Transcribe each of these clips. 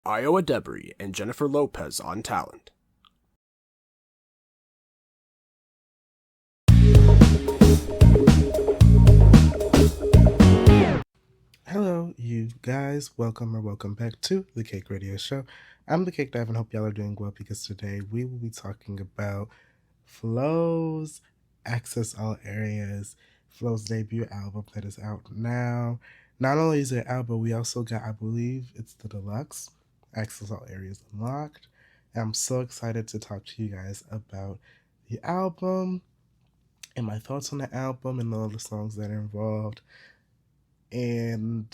Iowa Debris and Jennifer Lopez on talent. Hello, you guys. Welcome back to the Cake Radio Show. I'm the CakeDive and hope y'all are doing well because today we will be talking about Flo's Access All Areas, Flo's debut album that is out now. Not only is it out, but we also got, I believe it's the deluxe, Access All Areas Unlocked. And I'm so excited to talk to you guys about the album and my thoughts on the album and all the songs that are involved. And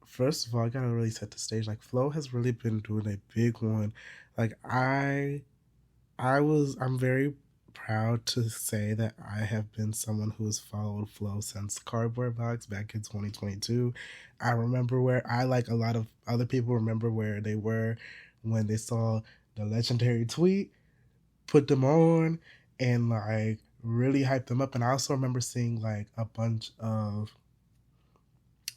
first of all, I gotta really set the stage. Like Flo has really been doing a big one. Like I'm very proud to say that I have been someone who has followed Flo since Cardboard Box back in 2022. I remember where I, like a lot of other people, remember where they were when they saw the legendary tweet, put them on, and like really hyped them up. And I also remember seeing like a bunch of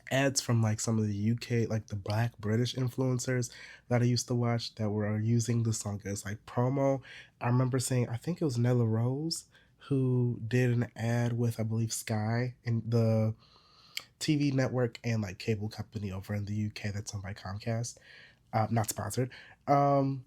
ads from like some of the UK, like the Black British influencers that I used to watch that were using the song as like promo. I remember seeing, I think it was Nella Rose who did an ad with, I believe, Sky and the TV network and like cable company over in the UK that's owned by Comcast. Not sponsored. And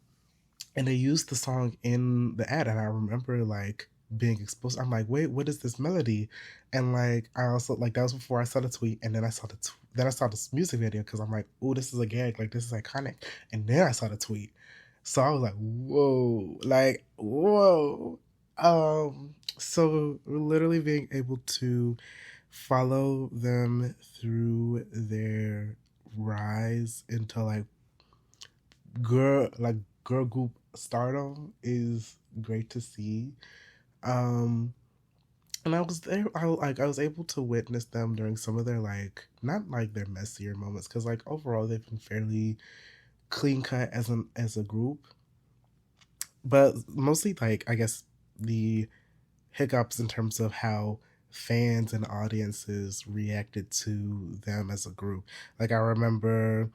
they used the song in the ad, and I remember like being exposed. I'm like, wait, what is this melody? And like, I also like that was before I saw the tweet, and then I saw then I saw this music video because I'm like, oh, this is a gag, like this is iconic. And then I saw the tweet, so I was like, whoa, like whoa. So literally being able to follow them through their rise into like girl group stardom is great to see. Um and I was there, I was able to witness them during some of their like not like their messier moments because like overall they've been fairly clean cut as a group, but mostly like I guess the hiccups in terms of how fans and audiences reacted to them as a group. Like I remember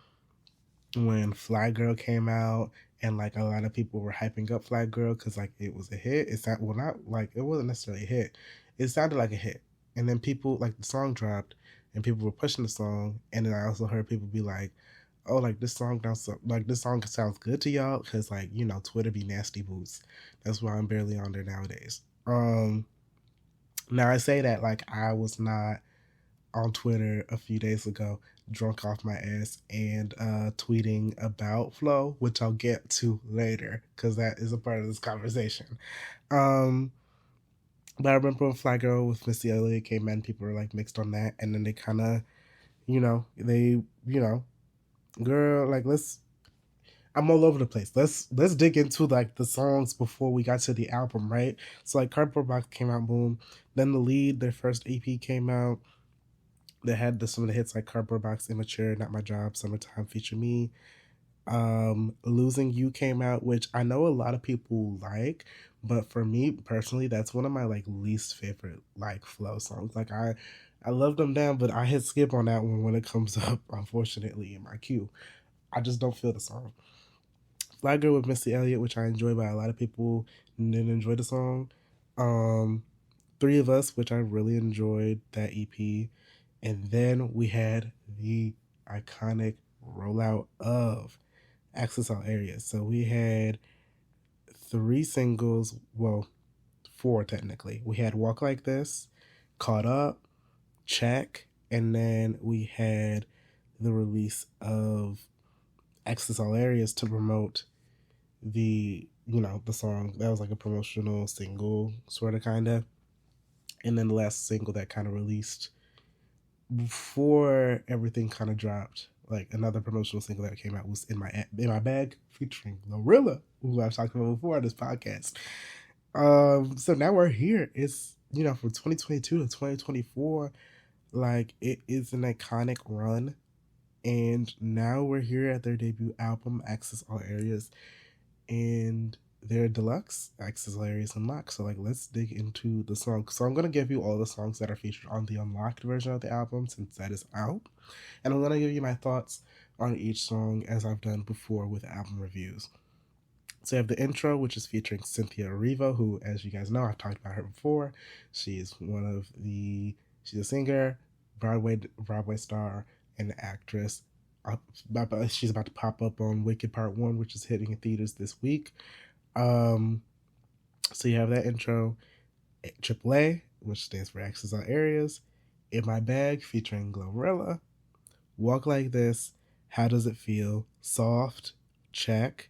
when Fly Girl came out, and like a lot of people were hyping up Fly Girl because like it was a hit. It's not, well, not like it wasn't necessarily a hit. It sounded like a hit, and then people like the song dropped, and people were pushing the song, and then I also heard people be like, "Oh, like this song sounds good to y'all," because like Twitter be nasty boots. That's why I'm barely on there nowadays. Now I say that like I was not on Twitter a few days ago, drunk off my ass and tweeting about Flo, which I'll get to later because that is a part of this conversation. Um, but I remember when Fly Girl with Missy Elliott came in, people were like mixed on that, and then they kind of, girl, like let's. I'm all over the place. Let's dig into like the songs before we got to the album, right? So like Cardboard Box came out, boom. Then the lead, their first EP came out. They had some of the hits like Cardboard Box, Immature, Not My Job, Summertime, Feature Me. Losing You came out, which I know a lot of people like, but for me personally, that's one of my like least favorite like Flow songs. Like I love them down, but I hit skip on that one when it comes up, unfortunately, in my queue. I just don't feel the song. Fly Girl with Missy Elliott, which I enjoy, but a lot of people didn't enjoy the song. Um, Three of Us, which I really enjoyed that EP. And then we had the iconic rollout of Access All Areas. So we had three singles, well, four technically. We had Walk Like This, Caught Up, Check, and then we had the release of Access All Areas to promote the song. That was like a promotional single, sort of, kind of. And then the last single that kind of released before everything kind of dropped, like another promotional single that came out was in my bag featuring Lorilla, who I've talked about before on this podcast. So now we're here. It's from 2022 to 2024, like it is an iconic run, and now we're here at their debut album, Access All Areas, and their deluxe Access Hilarious Unlocked. So like let's dig into the song. So I'm gonna give you all the songs that are featured on the unlocked version of the album since that is out. And I'm gonna give you my thoughts on each song as I've done before with album reviews. So you have the intro, which is featuring Cynthia Erivo, who, as you guys know, I've talked about her before. She's a singer, Broadway star, and actress. She's about to pop up on Wicked Part 1, which is hitting in theaters this week. So you have that intro. AAA, which stands for Access All Areas. In My Bag, featuring Glorilla. Walk Like This, How Does It Feel, Soft, check,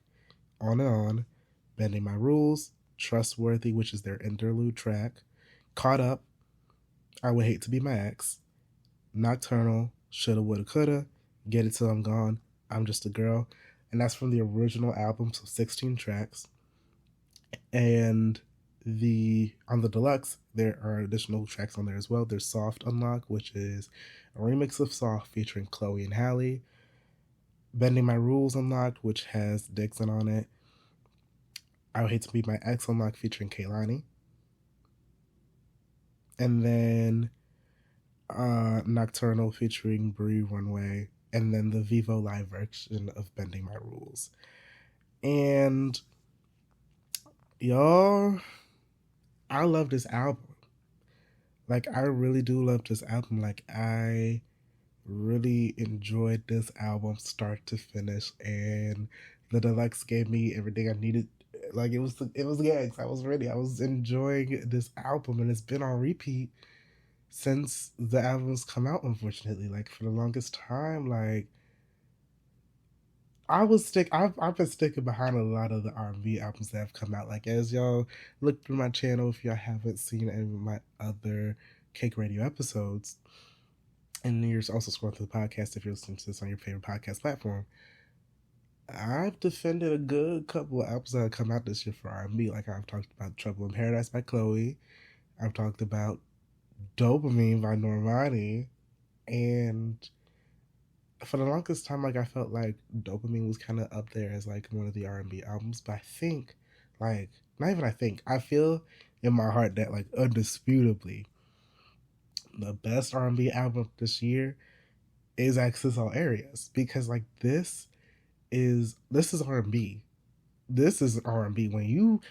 On and On, Bending My Rules, Trustworthy, which is their interlude track, Caught Up, I Would Hate to Be My Ex, Nocturnal, Shoulda, Woulda, Coulda, Get It Till I'm Gone, I'm Just a Girl, and that's from the original album, so 16 tracks. And on the deluxe, there are additional tracks on there as well. There's Soft Unlock, which is a remix of Soft featuring Chloe and Halle. Bending My Rules Unlocked, which has Dixon on it. I Would Hate to Be My Ex Unlocked featuring Kehlani. And then Nocturnal featuring Brie Runway. And then the Vivo live version of Bending My Rules. And y'all, I love this album. Like, I really do love this album. Like, I really enjoyed this album start to finish, and the deluxe gave me everything I needed. Like, it was gangs. I was ready. I was enjoying this album, and it's been on repeat since the album's come out, unfortunately. Like, for the longest time, like, I've been sticking behind a lot of the R&B albums that have come out. Like, as y'all look through my channel, if y'all haven't seen any of my other Cake Radio episodes, and you're also scrolling through the podcast if you're listening to this on your favorite podcast platform, I've defended a good couple of albums that have come out this year for R&B. Like, I've talked about Trouble in Paradise by Chloe. I've talked about Dopamine by Normani. And for the longest time, like, I felt like Dopamine was kind of up there as, like, one of the R&B albums. But I think, like, not even I think, I feel in my heart that, like, undisputably, the best R&B album this year is Access All Areas. Because, like, this is R&B. This is R&B. When you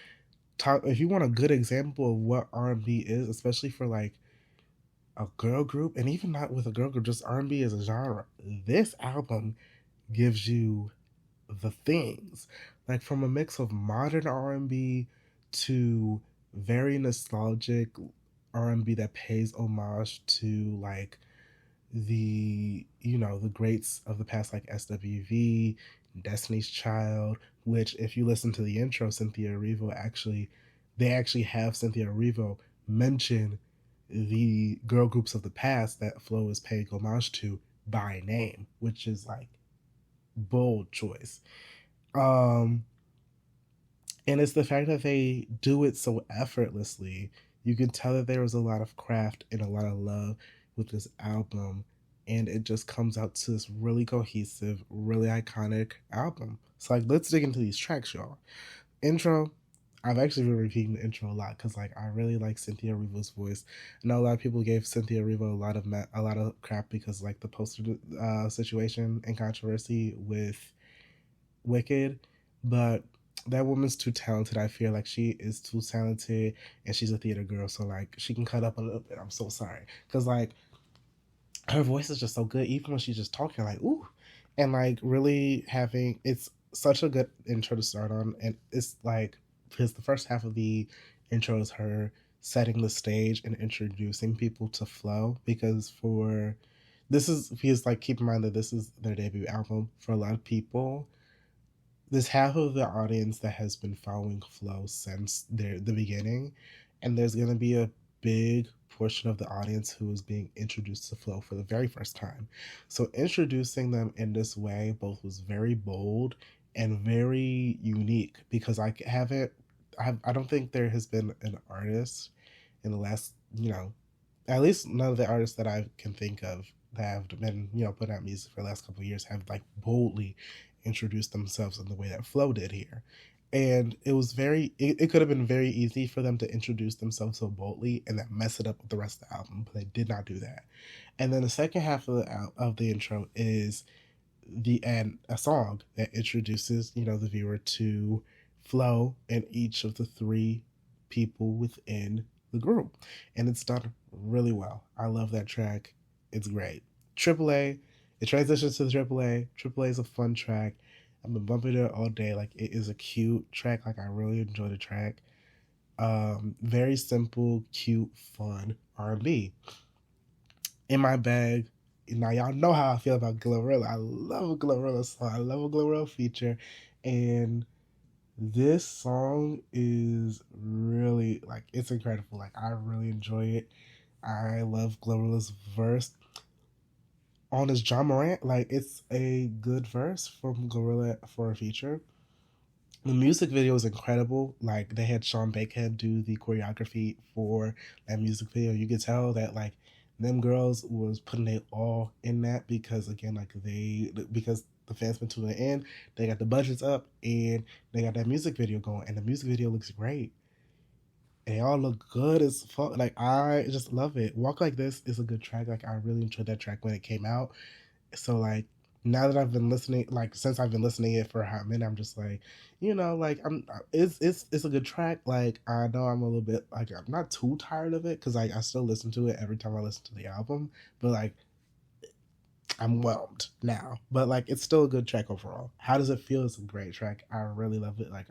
talk, if you want a good example of what R&B is, especially for, like, a girl group, and even not with a girl group, just R&B as a genre, this album gives you the things. Like, from a mix of modern R&B to very nostalgic R&B that pays homage to, like, the greats of the past, like SWV, Destiny's Child, which, if you listen to the intro, they actually have Cynthia Erivo mention the girl groups of the past that Flo is paying homage to by name, which is, like, bold choice. And it's the fact that they do it so effortlessly. You can tell that there was a lot of craft and a lot of love with this album, and it just comes out to this really cohesive, really iconic album. So, like, let's dig into these tracks, y'all. Intro, I've actually been repeating the intro a lot because, like, I really like Cynthia Erivo's voice. I know a lot of people gave Cynthia Erivo a lot of crap because, like, the poster situation and controversy with Wicked, but that woman's too talented. I feel like she is too talented, and she's a theater girl, so, like, she can cut up a little bit. I'm so sorry, because, like, her voice is just so good, even when she's just talking, like, ooh, and, like, really it's such a good intro to start on, and it's like, because the first half of the intro is her setting the stage and introducing people to Flo, because like, keep in mind that this is their debut album. For a lot of people, there's half of the audience that has been following Flo since the beginning, and there's going to be a big portion of the audience who is being introduced to Flo for the very first time. So introducing them in this way both was very bold and very unique, because I don't think there has been an artist in the last, at least none of the artists that I can think of that have been, putting out music for the last couple of years have, like, boldly introduced themselves in the way that Flo did here. And it was it could have been very easy for them to introduce themselves so boldly and then mess it up with the rest of the album, but they did not do that. And then the second half of the intro is a song that introduces, you know, the viewer to Flo and each of the three people within the group. And it's done really well. I love that track. It's great. AAA, it transitions to the AAA. AAA is a fun track. I've been bumping it all day. Like, it is a cute track. Like, I really enjoy the track. Very simple, cute, fun R&B. In my bag. Now y'all know how I feel about Glorilla. I love a Glorilla song. I love a Glorilla feature, and this song is really, like, it's incredible. Like, I really enjoy it. I love Glorilla's verse on his John Morant. Like, it's a good verse from Glorilla for a feature. The music video is incredible. Like, they had Sean Bakehead do the choreography for that music video. You could tell that, like, them girls was putting it all in that because, again, like, because the fans been tuning in, they got the budgets up and they got that music video going, and the music video looks great. And they all look good as fuck. Like, I just love it. Walk Like This is a good track. Like, I really enjoyed that track when it came out. So, like, now that I've been listening, like, since I've been listening it for a hot minute, I'm just like, you know, like, it's a good track. Like, I know I'm a little bit, like, I'm not too tired of it because, like, I still listen to it every time I listen to the album, but, like, I'm whelmed now. But, like, it's still a good track overall. How Does It Feel? It's a great track. I really love it. Like,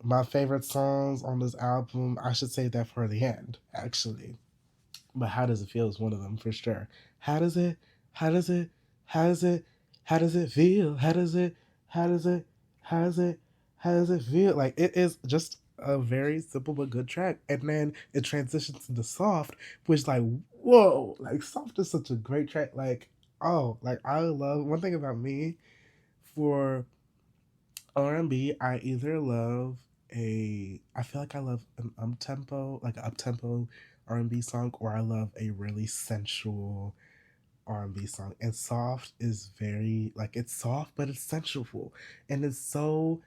my favorite songs on this album, I should say that for the end, actually. But How Does It Feel is one of them for sure. How does it, how does it, how does it, how does it feel? How does it, how does it, how does it, how does it feel? Like, it is just a very simple but good track. And then it transitions into Soft, which, like, whoa, like, Soft is such a great track. Like, oh, like, I love, one thing about me for R&B, I either love I feel like I love an up-tempo R&B song, or I love a really sensual R&B song. And Soft is very, like, it's soft, but it's sensual. And it's so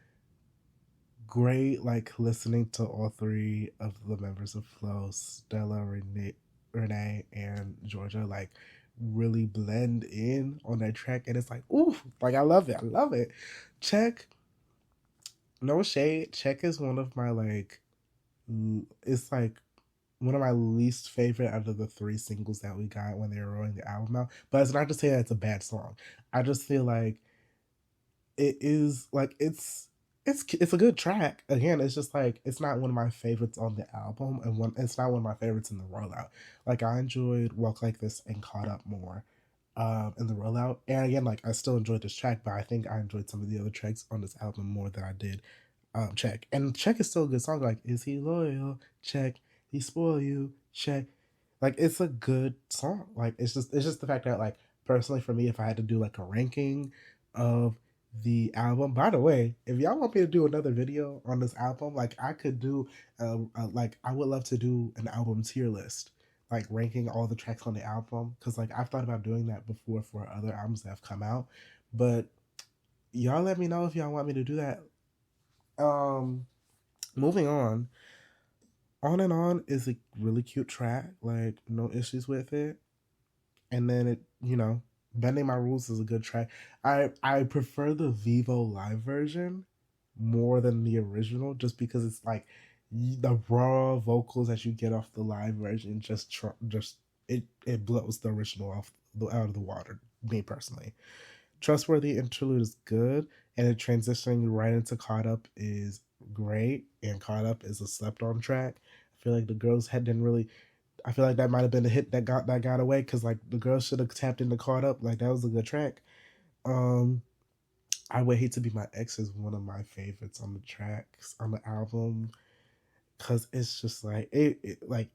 great, like, listening to all three of the members of Flow, Stella, Renee, and Georgia, like, really blend in on that track. And it's like, ooh, like, I love it. I love it. Check. No shade. Check is one of my, like, it's like one of my least favorite out of the three singles that we got when they were rolling the album out. But it's not to say that it's a bad song. I just feel like it is, like, it's a good track. Again, it's just like, it's not one of my favorites on the album, and it's not one of my favorites in the rollout. Like, I enjoyed Walk Like This and Caught Up more in the rollout. And again, like, I still enjoyed this track, but I think I enjoyed some of the other tracks on this album more than I did Check. And Check is still a good song. Like, is he loyal? Check. He spoil you? Check. Like, it's a good song. Like, it's just the fact that, like, personally for me, if I had to do, like, a ranking of the album. By the way, if y'all want me to do another video on this album, like, I could do like, I would love to do an album tier list, like, ranking all the tracks on the album, because, like, I've thought about doing that before for other albums that have come out. But y'all let me know if y'all want me to do that. Moving on and On is a really cute track, like, no issues with it. And then it, you know, Bending My Rules is a good track. I prefer the Vivo live version more than the original, just because it's like the raw vocals that you get off the live version just it blows the original out of the water. Me personally, Trustworthy Interlude is good, and it transitioning right into Caught Up is great. And Caught Up is a slept on track. I feel like the girls didn't really. I feel like that might have been the hit that got away, because, like, the girls should have tapped into Caught Up. Like, that was a good track. I Would Hate to Be My Ex is one of my favorites on the tracks on the album, because it's just like it like,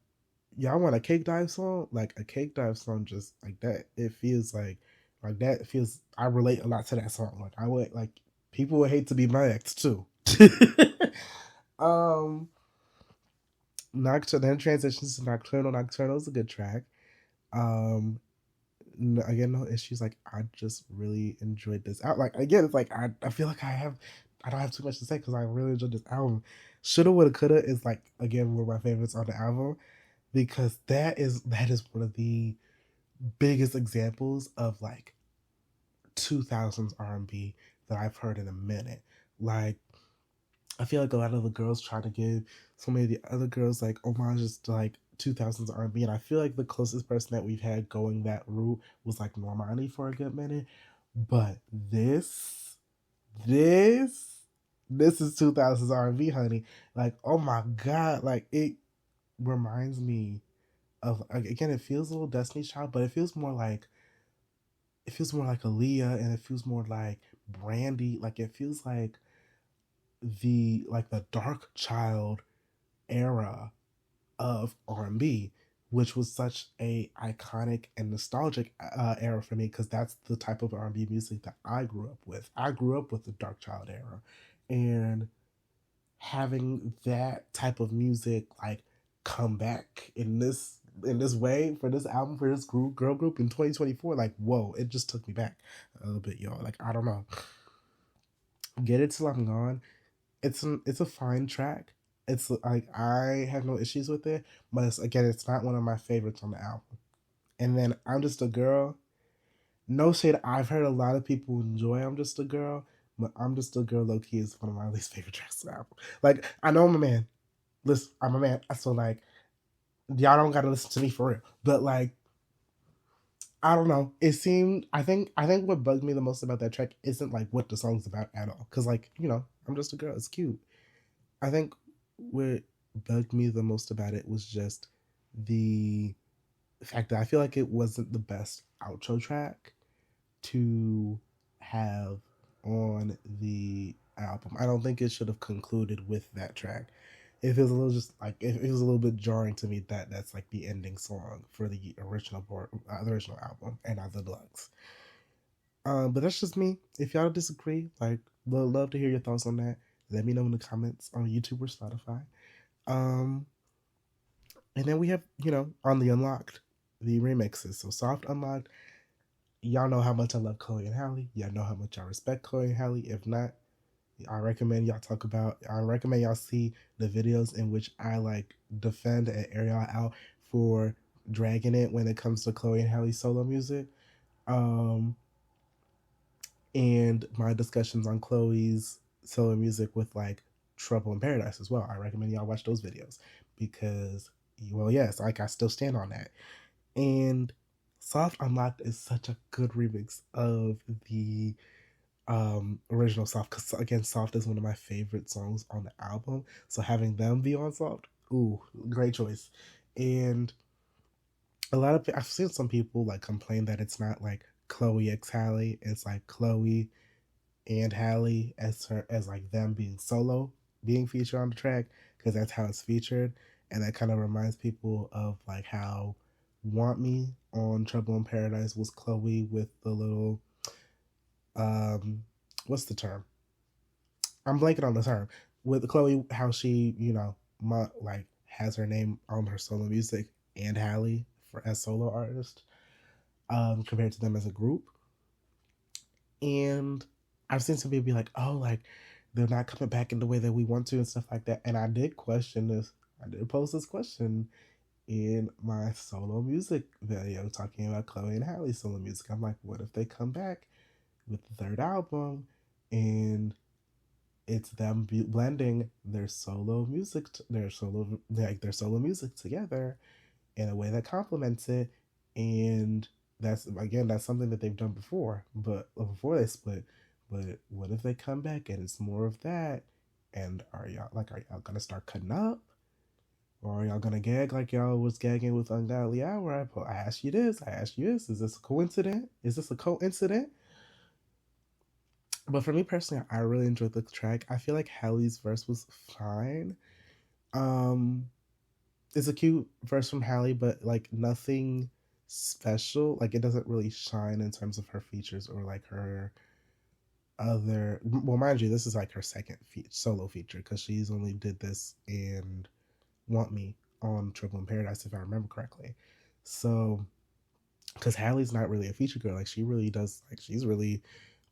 y'all want a CakeDive song? Like, a CakeDive song just like that. It feels like that feels. I relate a lot to that song. Like, I would, like, people would hate to be my ex too. Then transitions to Nocturnal. Nocturnal is a good track. Again, no issues. Like, I just really enjoyed this out. Like, again, it's like I feel like I don't have too much to say because I really enjoyed this album. Shoulda, Woulda, Coulda is, like, again, one of my favorites on the album, because that is one of the biggest examples of, like, 2000s R&B that I've heard in a minute. Like, I feel like a lot of the girls try to give so many of the other girls like homages to like 2000s R&B, and I feel like the closest person that we've had going that route was like Normani for a good minute. But this, this is 2000s R&B, honey. Like, oh my god, like it reminds me of, again, it feels a little Destiny Child, but it feels more like Aaliyah, and it feels more like Brandy. Like it feels like the dark child era of R&B, which was such a iconic and nostalgic era for me, because that's the type of R&B music that I grew up with. I grew up with the dark child era, and having that type of music like come back in this way for this album, for this girl group in 2024, like whoa, it just took me back a little bit, y'all. Like I don't know. Get It Till I'm Gone, it's a fine track. It's like I have no issues with it, but again, it's not one of my favorites on the album. And then I'm Just a Girl. No shade. I've heard a lot of people enjoy I'm Just a Girl, but I'm Just a Girl low key is one of my least favorite tracks on the album. Like I know I'm a man. Listen, I'm a man. So like y'all don't gotta listen to me for real. But like I don't know. It seemed I think what bugged me the most about that track isn't like what the song's about at all. Cause like, I'm just a girl. It's cute. I think what bugged me the most about it was just the fact that I feel like it wasn't the best outro track to have on the album. I don't think it should have concluded with that track. It feels a little just like it was a little bit jarring to me that that's like the ending song for the the original album and not the deluxe. But that's just me. If y'all disagree, like, would love to hear your thoughts on that. Let me know in the comments on YouTube or Spotify. Um, and then we have, on the Unlocked, the remixes. So Soft Unlocked, y'all know how much I love Chloe and Halle. Y'all know how much I respect Chloe and Halle. If not, I recommend y'all see the videos in which I like defend and air y'all out for dragging it when it comes to Chloe and Halle's solo music. And my discussions on Chloe's solo music with like Trouble in Paradise as well. I recommend y'all watch those videos because, well, yes, like I still stand on that. And Soft Unlocked is such a good remix of the original Soft, because again, Soft is one of my favorite songs on the album. So having them be on Soft, ooh, great choice. And I've seen some people like complain that it's not like Chloe x Halle, it's like Chloe and Halle as like them being solo, being featured on the track, because that's how it's featured. And that kind of reminds people of like how Want Me on Trouble in Paradise was Chloe with the little what's the term? I'm blanking on the term. With Chloe, how she, like has her name on her solo music, and Halle as solo artist, compared to them as a group. And I've seen some people be like, oh, like they're not coming back in the way that we want to and stuff like that. And I did question this. I did post this question in my solo music video talking about Chloe and Halle's solo music. I'm like, what if they come back with the third album and it's them blending their solo music, their solo music together in a way that complements it? And that's something that they've done before, but before they split. But what if they come back and it's more of that? And are y'all gonna start cutting up? Or are y'all gonna gag like y'all was gagging with Ungodly Hour? I ask you this. Is this a coincidence? But for me personally, I really enjoyed the track. I feel like Halle's verse was fine. It's a cute verse from Halle, but like nothing special. Like it doesn't really shine in terms of her features or like her other. Well, mind you, this is like her second solo feature, because she's only did this and Want Me on Trouble in Paradise, if I remember correctly. So, because Halle's not really a feature girl, like she really does, like she's really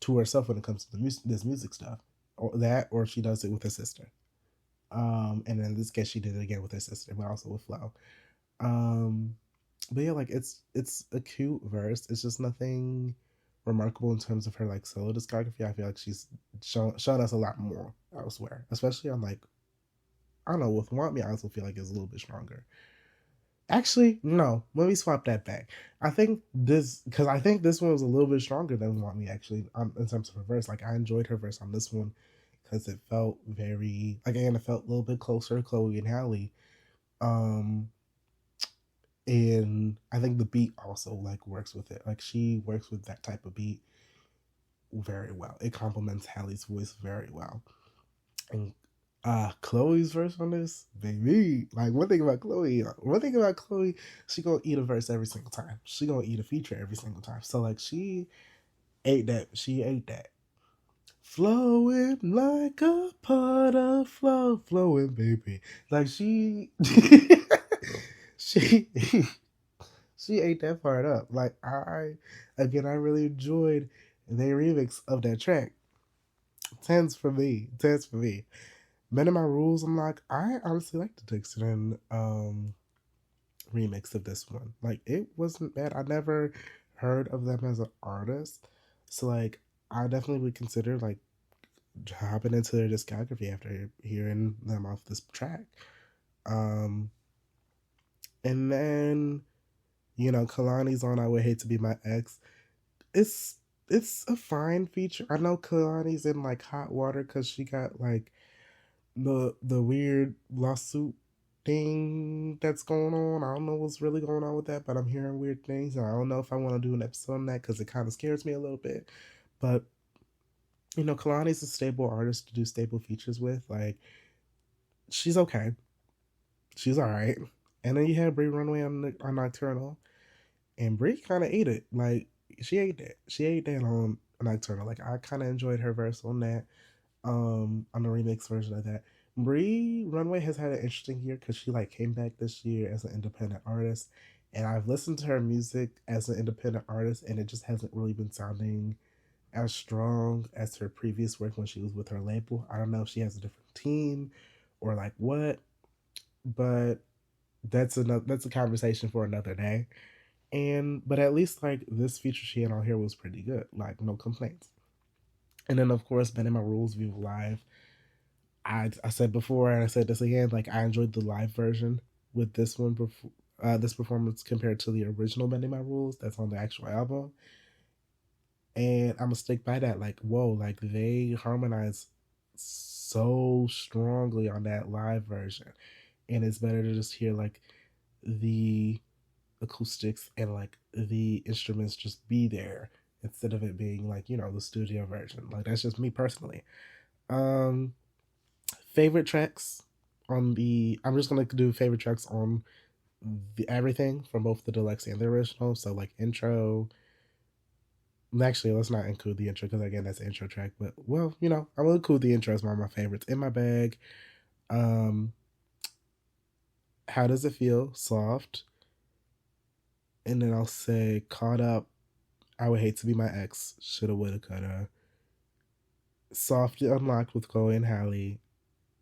to herself when it comes to this music stuff, or she does it with her sister. And in this case, she did it again with her sister, but also with Flo. But yeah, like it's a cute verse. It's just nothing remarkable in terms of her like solo discography. I feel like she's shown us a lot more elsewhere, especially on like, I don't know, with Want Me I also feel like it's a little bit stronger. Actually, no, let me swap that back. I think this one was a little bit stronger than Want Me actually, in terms of her verse. Like I enjoyed her verse on this one because it felt very, again, it felt a little bit closer to Chloe and Halle. And I think the beat also like works with it. Like she works with that type of beat very well. It complements Halle's voice very well. And Chloe's verse on this, baby. Like one thing about Chloe, she gonna eat a verse every single time. She gonna eat a feature every single time. So like she ate that. Flowing like a pot of flowing, baby. Like she she she ate that part up. Like I really enjoyed the remix of that track. Tens for me. Men of My Rules, I'm like, I honestly like the Dixon remix of this one. Like it wasn't bad. I never heard of them as an artist. So like I definitely would consider like hopping into their discography after hearing them off this track. And then, Kalani's on I Would Hate to Be My Ex. It's a fine feature. I know Kalani's in like hot water because she got like the weird lawsuit thing that's going on. I don't know what's really going on with that, but I'm hearing weird things, and I don't know if I want to do an episode on that because it kind of scares me a little bit. But Kalani's a stable artist to do stable features with. Like, she's okay. She's all right. And then you have Brie Runway on Nocturnal, and Brie kind of ate it. Like, she ate that. She ate that on Nocturnal. Like, I kind of enjoyed her verse on that, on the remix version of that. Brie Runway has had an interesting year because she like came back this year as an independent artist, and I've listened to her music as an independent artist, and it just hasn't really been sounding as strong as her previous work when she was with her label. I don't know if she has a different team or like what, but that's a conversation for another day. But at least like this feature she had on here was pretty good. Like no complaints. And then of course, Bending My Rules Viva Live. I said before, and I said this again, like I enjoyed the live version with this one this performance compared to the original Bending My Rules that's on the actual album. And I'm gonna stick by that. Like, whoa, like they harmonize so strongly on that live version. And it's better to just hear like the acoustics and like the instruments just be there instead of it being like, the studio version. Like that's just me personally. Favorite tracks on I'm just gonna do favorite tracks on the everything from both the deluxe and the original. So like intro. Actually, let's not include the intro because again, that's the intro track. But well, I'm gonna include the intro as one of my favorites. In My Bag, How Does It Feel? Soft, and then I'll say Caught Up, I Would Hate to Be My Ex, Shoulda, Woulda, Coulda, Soft Unlocked with Chloe and Halle,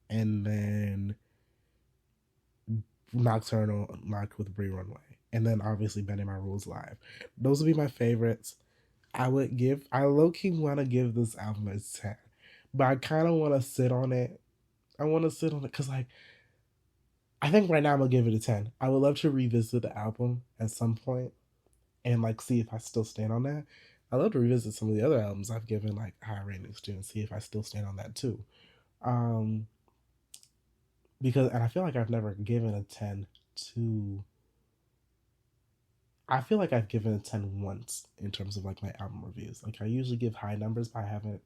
and then Nocturnal Unlocked with Brie Runway, and then obviously Bending My Rules Live. Those would be my favorites. I low-key want to give this album a 10, but I kind of want to sit on it. I want to sit on it because, like, I think right now I'm going to give it a 10. I would love to revisit the album at some point and, like, see if I still stand on that. I'd love to revisit some of the other albums I've given, like, high ratings to and see if I still stand on that, too. And I feel like I've never given a 10 to... I feel like I've given a 10 once in terms of like my album reviews. Like I usually give high numbers, but I haven't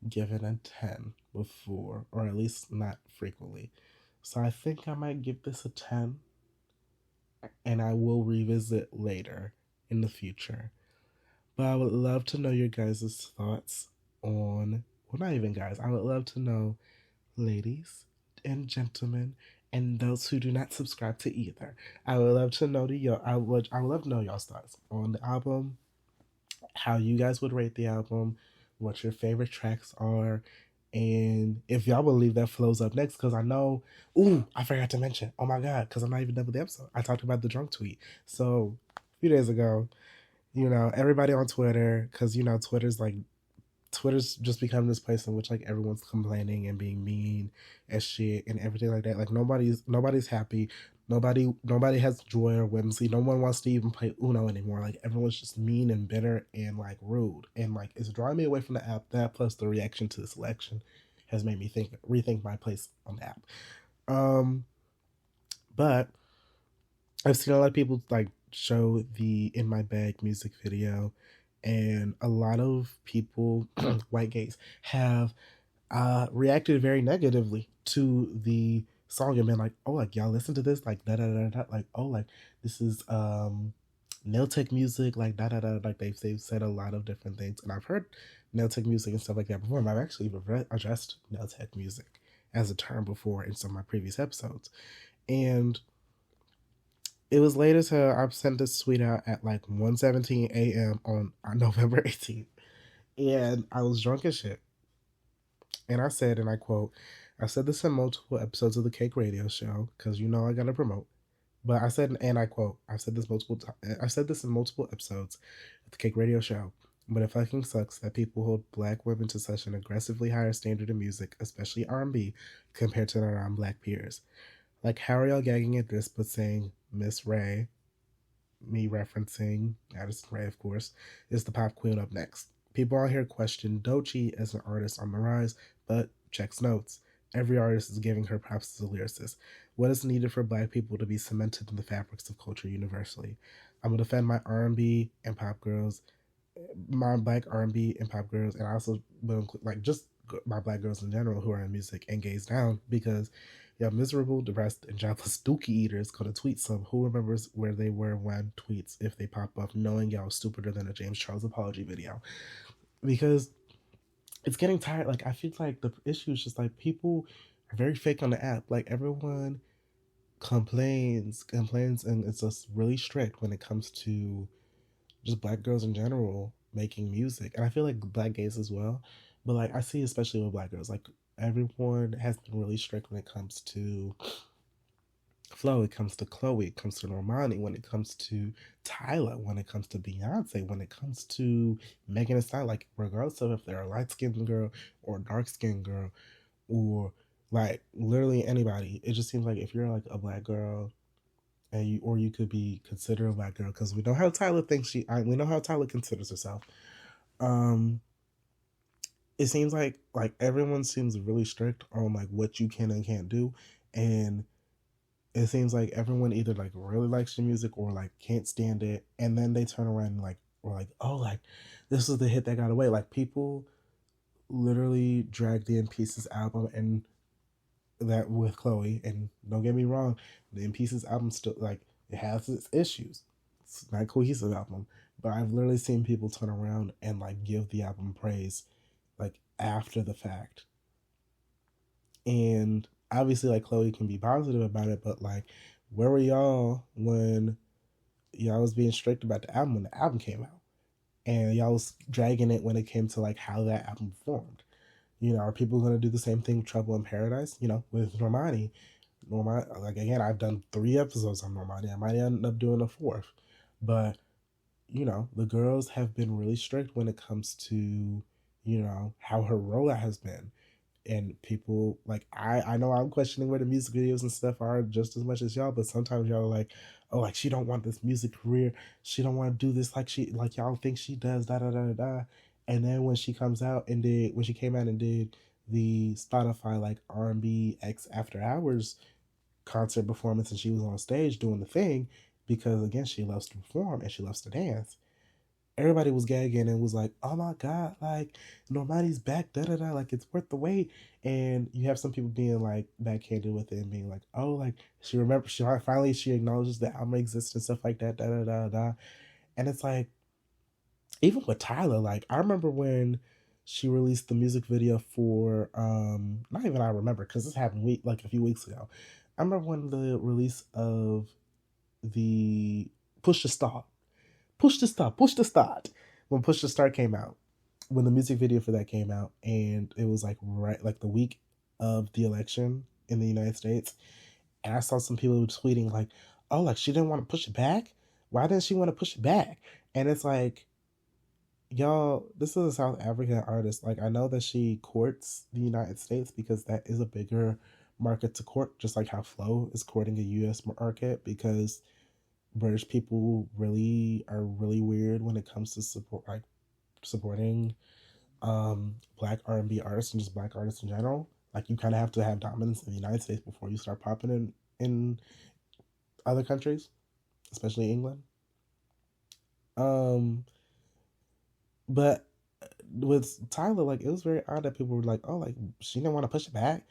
given a 10 before, or at least not frequently. So I think I might give this a 10, and I will revisit later in the future. But I would love to know your guys' thoughts on, well, not even guys, I would love to know, ladies and gentlemen, and those who do not subscribe to either. I would love to know I would love to know y'all's thoughts on the album, how you guys would rate the album, what your favorite tracks are, and if y'all believe that flows up next, because I know, I forgot to mention, oh my god, because I'm not even done with the episode. I talked about the drunk tweet. So a few days ago, You know, everybody on Twitter, because, you know, Twitter's just become this place in which like everyone's complaining and being mean as shit and everything like that. Like nobody's happy. Nobody has joy or whimsy. No one wants to even play Uno anymore. Like everyone's just mean and bitter and like rude. And like it's drawing me away from the app. That plus the reaction to this election has made me rethink my place on the app. Um but I've seen a lot of people like show the In My Bag music video, and a lot of people, white gays, have reacted very negatively to the song and been like, oh, like y'all listen to this, like da da da da, like oh, like this is nail tech music, like da da da, like they've said a lot of different things, and I've heard nail tech music and stuff like that before. And I've actually addressed nail tech music as a term before in some of my previous episodes, and it was late as hell. I sent this tweet out at like 1:17 a.m. on November 18th, and I was drunk as shit. And I said, and I quote, I said this in multiple episodes of the Cake Radio Show because you know I gotta promote. But I said, and I quote, I said this in multiple episodes of the Cake Radio Show. But it fucking sucks that people hold black women to such an aggressively higher standard of music, especially R&B, compared to their non-black peers. Like, how are y'all gagging at this but saying Miss Ray, me referencing Addison Rae, of course, is the pop queen up next? People out here question Doechii as an artist on the rise, but checks notes. Every artist is giving her props as a lyricist. What is needed for black people to be cemented in the fabrics of culture universally? I'm gonna defend my R&B and pop girls, my black R&B and pop girls, and I also will include like just my black girls in general who are in music and gays down, because y'all miserable, depressed, and jobless dookie eaters gonna tweet some. Who remembers where they were when tweets if they pop up, knowing y'all stupider than a James Charles apology video? Because it's getting tired. Like I feel like the issue is just like people are very fake on the app. Like everyone complains, and it's just really strict when it comes to just black girls in general making music. And I feel like black gays as well. But like I see especially with black girls, like everyone has been really strict when it comes to Flo, it comes to Chloe, it comes to Normani, when it comes to Tyla, when it comes to Beyonce, when it comes to Megan Thee Stallion, like regardless of if they're a light skinned girl or a dark skinned girl or like literally anybody, it just seems like if you're like a black girl and you could be considered a black girl, because we know how Tyla we know how Tyla considers herself. It seems like everyone seems really strict on like what you can and can't do, and it seems like everyone either like really likes your music or like can't stand it, and then they turn around and like or like, oh, like this is the hit that got away. Like people literally dragged the In Pieces album and that with Chloe, and don't get me wrong, the In Pieces album still like it has its issues. It's not a cohesive album, but I've literally seen people turn around and like give the album praise like after the fact. And obviously like Chloe can be positive about it, but like where were y'all when y'all was being strict about the album when the album came out, and y'all was dragging it when it came to like how that album performed? You know, are people going to do the same thing with Trouble in Paradise? You know, with Normani, like again, I've done 3 episodes on Normani. I might end up doing a 4th, but you know, the girls have been really strict when it comes to, you know, how her rollout has been. And people like I know I'm questioning where the music videos and stuff are just as much as y'all, but sometimes y'all are like, oh, like she don't want this music career, she don't want to do this like y'all think she does, da da da da. And then when she came out and did the Spotify like R&B X After Hours concert performance, and she was on stage doing the thing, because again she loves to perform and she loves to dance, everybody was gagging and was like, oh my God, like Normani's back, da da da, like it's worth the wait. And you have some people being like backhanded with it and being like, oh, like she acknowledges the album exists and stuff like that, da da da da. And it's like, even with Tyla, like I remember when she released the music video for not even I remember because this happened a few weeks ago. I remember when the release of the Push to Start when Push to Start came out, when the music video for that came out, and it was like right like the week of the election in the United States, and I saw some people tweeting like, oh, like she didn't want to push it back, why didn't she want to push it back? And it's like, y'all, this is a South African artist. Like, I know that she courts the United States because that is a bigger market to court, just like how Flo is courting a US market, because British people really are really weird when it comes to supporting black R&B artists and just black artists in general. Like, you kind of have to have dominance in the United States before you start popping in other countries, especially England. But with Tyler, like, it was very odd that people were like, oh, like, she didn't want to push it back.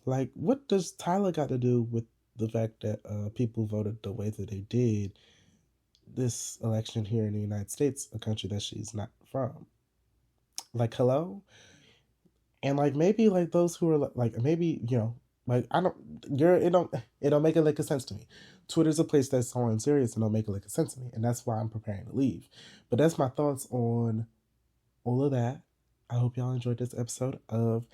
Like, what does Tyler got to do with the fact that people voted the way that they did this election here in the United States, a country that she's not from? Like, hello? And like, maybe like those who are like, maybe, you know, like, I don't, it don't make it like a sense to me. Twitter's a place that's so unserious and don't make it like a sense to me, and that's why I'm preparing to leave. But that's my thoughts on all of that. I hope y'all enjoyed this episode of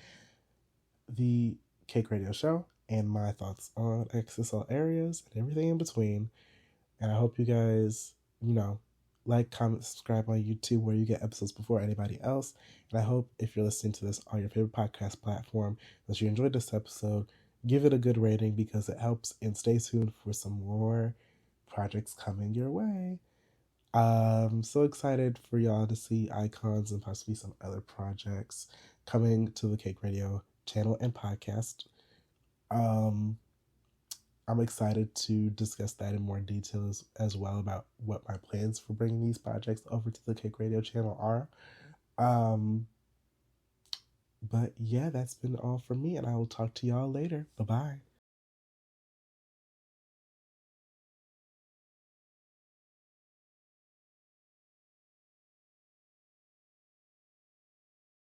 the Cake Radio Show and my thoughts on XSL areas and everything in between. And I hope you guys, you know, like, comment, subscribe on YouTube where you get episodes before anybody else. And I hope if you're listening to this on your favorite podcast platform that you enjoyed this episode, give it a good rating because it helps, and stay tuned for some more projects coming your way. I'm so excited for y'all to see Icons and possibly some other projects coming to the Cake Radio channel and podcast. I'm excited to discuss that in more detail as well, about what my plans for bringing these projects over to the Cake Radio channel are. But yeah, that's been all from me, and I will talk to y'all later. Bye-bye.